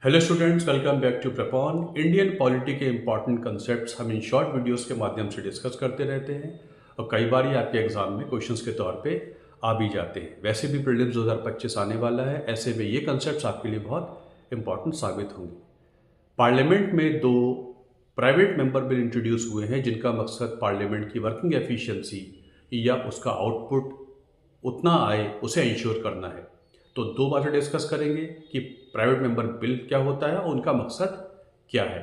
Hello students, welcome back to प्रपॉन। Indian polity के important concepts हम इन शॉर्ट वीडियोस के माध्यम से डिस्कस करते रहते हैं और कई बार ये आपके एग्जाम में क्वेश्चंस के तौर पे आ भी जाते हैं। वैसे भी प्रीलिम्स 2025 आने वाला है, ऐसे में ये कंसेप्ट्स आपके लिए बहुत इंपॉर्टेंट साबित होंगे। पार्लियामेंट में दो प्राइवेट मेंबर बिल इंट्रोड्यूस हुए हैं जिनका मकसद पार्लियामेंट की वर्किंग एफिशिएंसी या उसका आउटपुट उतना आए उसे इंश्योर करना है। तो दो बातें डिस्कस करेंगे कि प्राइवेट मेंबर बिल क्या होता है और उनका मकसद क्या है।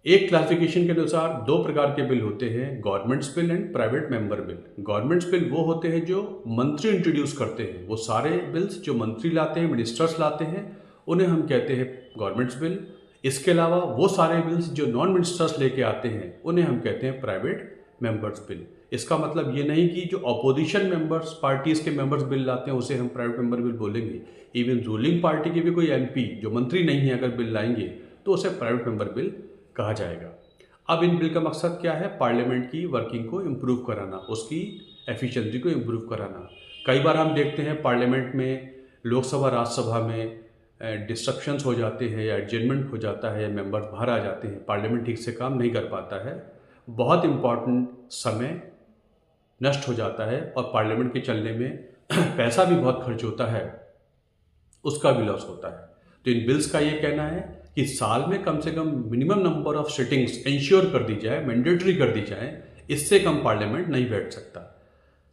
एक क्लासिफिकेशन के अनुसार दो प्रकार के बिल होते हैं, governments bill and private member bill. Governments bill वो होते हैं जो मंत्री इंट्रोड्यूस करते हैं, वो सारे बिल्स जो मंत्री लाते हैं, मिनिस्टर्स लाते हैं, उन्हें हम कहते हैं गवर्नमेंट्स बिल। इसके अलावा वो सारे बिल्स जो नॉन मिनिस्टर्स लेके आते हैं उन्हें हम कहते हैं प्राइवेट मेंबर्स बिल। इसका मतलब ये नहीं कि जो अपोजिशन मेंबर्स पार्टीज के मेंबर्स बिल लाते हैं उसे हम प्राइवेट मेंबर बिल बोलेंगे। इवन रूलिंग पार्टी के भी कोई एमपी जो मंत्री नहीं है अगर बिल लाएंगे तो उसे प्राइवेट मेंबर बिल कहा जाएगा। अब इन बिल का मकसद क्या है? पार्लियामेंट की वर्किंग को इम्प्रूव कराना, उसकी एफिशिएंसी को इम्प्रूव कराना। कई बार हम देखते हैं पार्लियामेंट में, लोकसभा राज्यसभा में डिस्ट्रप्शंस हो जाते हैं या एडजर्नमेंट हो जाता है या मेंबर्स बाहर आ जाते हैं, पार्लियामेंट ठीक से काम नहीं कर पाता है, बहुत इम्पॉर्टेंट समय नष्ट हो जाता है और पार्लियामेंट के चलने में पैसा भी बहुत खर्च होता है, उसका भी लॉस होता है। तो इन बिल्स का ये कहना है कि साल में कम से कम minimum number of sittings ensure कर दी जाए, मैंडेटरी कर दी जाए, इससे कम पार्लियामेंट नहीं बैठ सकता।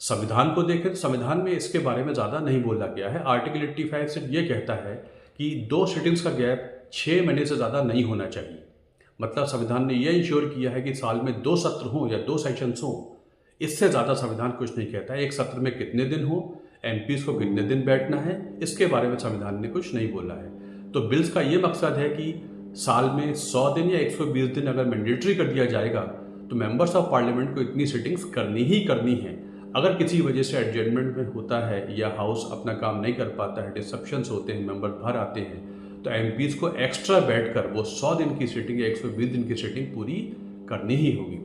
संविधान को देखें तो संविधान में इसके बारे में ज़्यादा नहीं बोला गया है। आर्टिकल 85 से ये कहता है कि 2 सिटिंग्स का गैप 6 महीने से ज़्यादा नहीं होना चाहिए। मतलब संविधान ने यह इंश्योर किया है कि साल में 2 सत्र हों या 2 सेशंस हों, इससे ज़्यादा संविधान कुछ नहीं कहता है। एक सत्र में कितने दिन हो, एमपीज को कितने दिन बैठना है, इसके बारे में संविधान ने कुछ नहीं बोला है। तो बिल्स का ये मकसद है कि साल में 100 दिन या 120 दिन अगर मैंडेटरी कर दिया जाएगा तो मेंबर्स ऑफ पार्लियामेंट को इतनी सिटिंग्स करनी ही करनी है। अगर किसी वजह से एडजर्नमेंट में होता है या हाउस अपना काम नहीं कर पाता है, डिसरप्शंस होते हैं, मेंबर बाहर आते हैं, तो एमपीज को एक्स्ट्रा बैठकर वो 100 दिन की सिटिंग या 120 दिन की सिटिंग पूरी करनी ही होगी।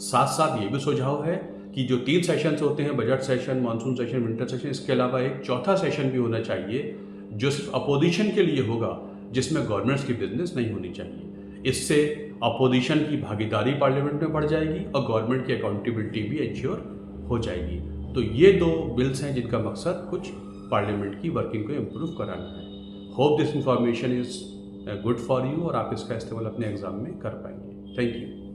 साथ साथ ये भी सुझाव है कि जो 3 सेशंस होते हैं, budget session, monsoon session, winter session, इसके अलावा एक चौथा सेशन भी होना चाहिए जो सिर्फ अपोजिशन के लिए होगा, जिसमें गवर्नमेंट्स की बिजनेस नहीं होनी चाहिए। इससे अपोजिशन की भागीदारी पार्लियामेंट में बढ़ जाएगी और गवर्नमेंट की अकाउंटेबिलिटी भी इंश्योर हो जाएगी। तो ये दो बिल्स हैं जिनका मकसद कुछ पार्लियामेंट की वर्किंग को इम्प्रूव कराना है। Hope this information is good for you और आप इसका इस्तेमाल अपने एग्जाम में कर पाएंगे। Thank you.